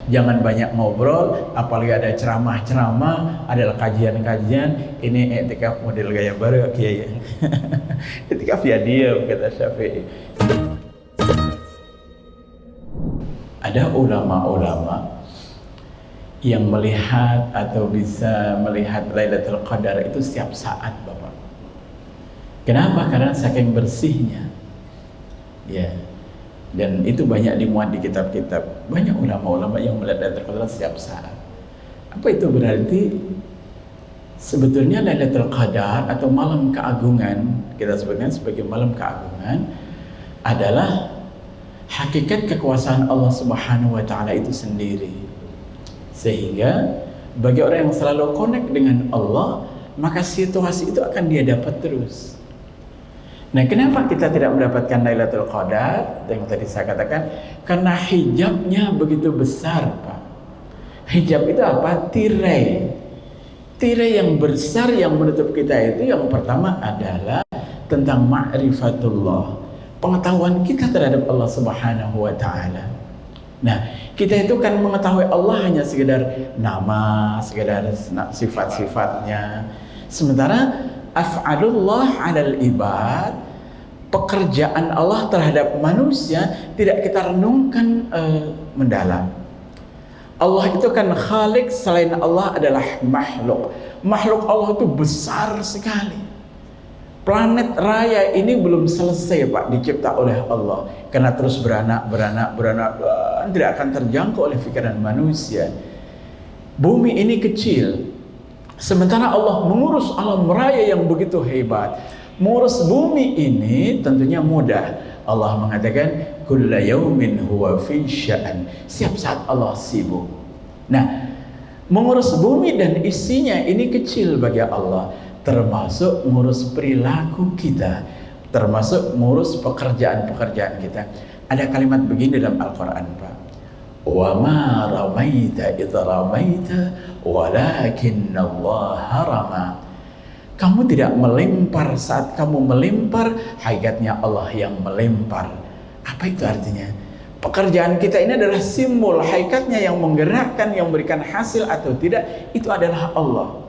Jangan banyak ngobrol, apalagi ada ceramah-ceramah, adalah kajian-kajian. Ini i'tikaf model gaya baru Kiai. I'tikaf ya diam, kata Syafi'i. Ada ulama-ulama yang melihat atau bisa melihat Lailatul Qadar itu setiap saat, Bapak. Kenapa? Karena saking bersihnya. Ya. Dan itu banyak dimuat di kitab-kitab. Banyak ulama-ulama yang melihat Lailatul Qadar setiap saat. Apa itu berarti? Sebetulnya Lailatul Qadar atau malam keagungan, kita sebutnya sebagai malam keagungan, adalah hakikat kekuasaan Allah Subhanahu wa taala itu sendiri. Sehingga bagi orang yang selalu connect dengan Allah, maka situasi itu akan dia dapat terus. Nah, kenapa kita tidak mendapatkan Lailatul Qadar? Yang tadi saya katakan, karena hijabnya begitu besar, Pak. Hijab itu apa? Tirai. Tirai yang besar yang menutup kita itu yang pertama adalah tentang ma'rifatullah, pengetahuan kita terhadap Allah Subhanahu wa taala. Nah, kita itu kan mengetahui Allah hanya sekedar nama, sekedar sifat-sifatnya. Sementara af'alullah 'alal ibad, pekerjaan Allah terhadap manusia tidak kita renungkan mendalam. Allah itu kan khalik, selain Allah adalah makhluk. Makhluk Allah itu besar sekali. Planet raya ini belum selesai, Pak, dicipta oleh Allah. Karena terus beranak, tidak akan terjangkau oleh pikiran manusia. Bumi ini kecil, sementara Allah mengurus alam raya yang begitu hebat. Mengurus bumi ini tentunya mudah. Allah mengatakan, kulla yaumin huwa fi sya'an. Setiap saat Allah sibuk. Nah, mengurus bumi dan isinya ini kecil bagi Allah. Termasuk ngurus perilaku kita, termasuk ngurus pekerjaan-pekerjaan kita. Ada kalimat begini dalam Al-Quran, Pak. Wa ma ramaita idh ramaita walakinna Allah rama. Kamu tidak melempar saat kamu melempar, hakikatnya Allah yang melempar. Apa itu artinya? Pekerjaan kita ini adalah simbol, hakikatnya yang menggerakkan, yang memberikan hasil atau tidak, itu adalah Allah.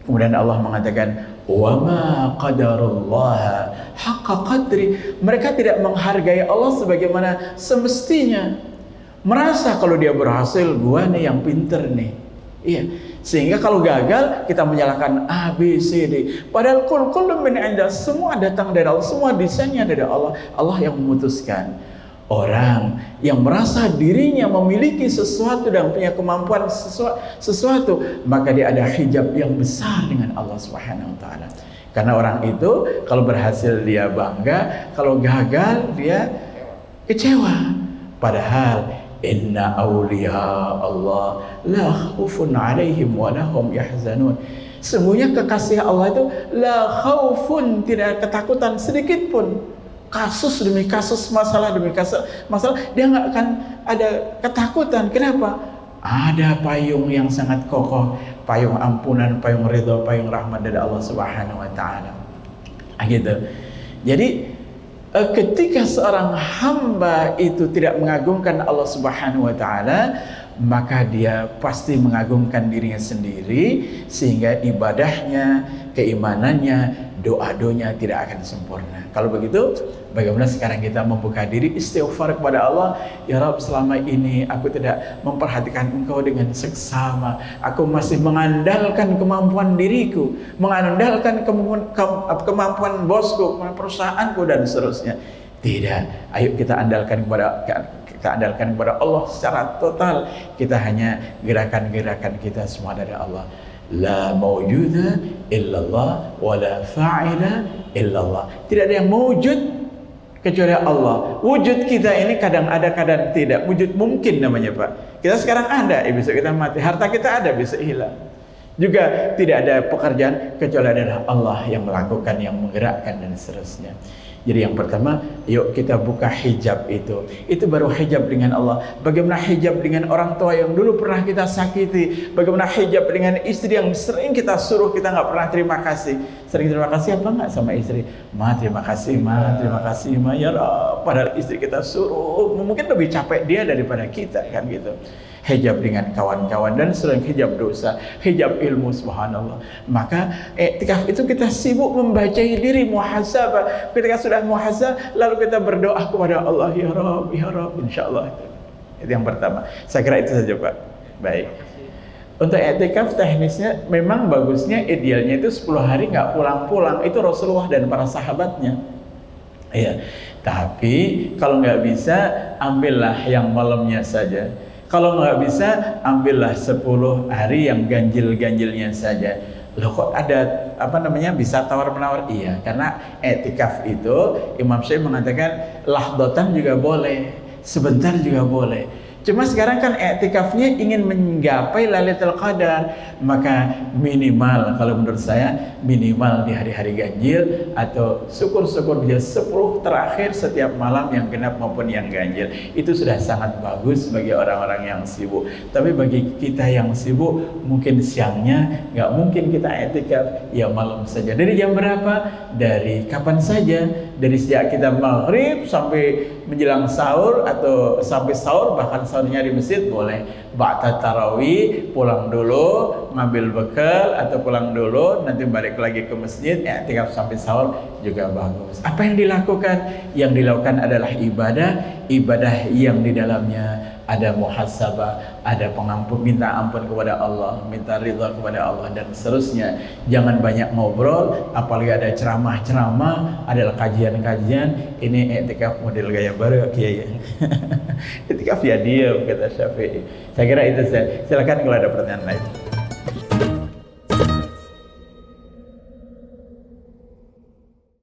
Kemudian Allah mengatakan, wa ma qadarullah haqqa qadri. Mereka tidak menghargai Allah sebagaimana semestinya. Merasa kalau dia berhasil, gua nih yang pinter nih. Iya. Sehingga kalau gagal, kita menyalahkan A, B, C, D. Padahal kullu min inda, semua datang dari Allah, semua desainnya dari Allah. Allah yang memutuskan. Orang yang merasa dirinya memiliki sesuatu dan punya kemampuan sesuatu, maka dia ada hijab yang besar dengan Allah Subhanahu wa taala. Karena orang itu kalau berhasil dia bangga, kalau gagal dia kecewa. Padahal inna awliya Allah la khaufun alaihim wa lahum yahzanun. Semuanya kekasih Allah itu la khaufun, tidak ketakutan sedikit pun. Kasus demi kasus, masalah demi masalah, dia nggak akan ada ketakutan. Kenapa? Ada payung yang sangat kokoh, payung ampunan, payung ridho, payung rahmat dari Allah Subhanahu wa taala. Gitu. Jadi ketika seorang hamba itu tidak mengagungkan Allah Subhanahu wa taala, maka dia pasti mengagungkan dirinya sendiri, sehingga ibadahnya, keimanannya, doa-doanya tidak akan sempurna. Kalau begitu, bagaimana sekarang kita membuka diri istighfar kepada Allah? Ya Rabb, selama ini aku tidak memperhatikan Engkau dengan seksama. Aku masih mengandalkan kemampuan diriku, mengandalkan kemampuan bosku, kemampuan perusahaanku dan seterusnya. Tidak, ayo kita andalkan kepada Allah secara total. Kita hanya gerakan-gerakan kita semua dari Allah. La mawjuda illallah wa la fa'ila illallah. Tidak ada yang mewujud kecuali Allah. Wujud kita ini kadang ada, kadang tidak. Wujud mungkin namanya, Pak. Kita sekarang ada, besok kita mati. Harta kita ada, bisa hilang. Juga tidak ada pekerjaan kecuali adalah Allah yang melakukan, yang menggerakkan dan seterusnya. Jadi yang pertama, yuk kita buka hijab itu. Itu baru hijab dengan Allah. Bagaimana hijab dengan orang tua yang dulu pernah kita sakiti. Bagaimana hijab dengan istri yang sering kita suruh, kita nggak pernah terima kasih. Sering terima kasih apa nggak sama istri? Ma, terima kasih, ma, terima kasih, ma, ya Rabb. Padahal istri kita suruh, mungkin lebih capek dia daripada kita, kan gitu. hijab dengan kawan-kawan, dan selain hijab dosa, hijab ilmu, subhanallah. Maka i'tikaf itu kita sibuk membajai diri, muhasabah. Ketika sudah muhasabah, lalu kita berdoa kepada Allah, ya Rabb, ya Rabb, insyaallah. Itu yang pertama. Saya kira itu saja, Pak. Baik. Untuk i'tikaf teknisnya memang bagusnya, idealnya itu 10 hari nggak pulang-pulang. Itu Rasulullah dan para sahabatnya. Iya. Tapi kalau nggak bisa, ambillah yang malamnya saja. Kalau nggak bisa, ambillah 10 hari yang ganjil-ganjilnya saja. Loh, kok ada bisa tawar-menawar? Iya, karena i'tikaf itu Imam Syafi'i mengatakan lahdatan juga boleh, sebentar juga boleh. Cuma sekarang kan i'tikafnya ingin menggapai Lailatul Qadar, maka minimal, kalau menurut saya minimal di hari-hari ganjil, atau syukur-syukur dia 10 terakhir setiap malam, yang genap maupun yang ganjil. Itu sudah sangat bagus bagi orang-orang yang sibuk. Tapi bagi kita yang sibuk, mungkin siangnya nggak mungkin kita i'tikaf, ya malam saja. Dari jam berapa? Dari kapan saja. Dari sejak kita maghrib sampai menjelang sahur, atau sampai sahur, bahkan sahurnya di masjid boleh. Ba'da tarawih pulang dulu, ngambil bekal, atau pulang dulu nanti balik lagi ke masjid, i'tikaf sampai sahur juga bagus. Apa yang dilakukan? Yang dilakukan adalah ibadah yang di dalamnya ada muhasabah, ada pengampun, minta ampun kepada Allah, minta ridha kepada Allah, dan seterusnya. Jangan banyak ngobrol, apalagi ada ceramah-ceramah, ada kajian-kajian. Ini i'tikaf model gaya baru, Kiai. I'tikaf ya diam, kata Syafi'i. Saya kira itu saja. Silakan kalau ada pertanyaan lain.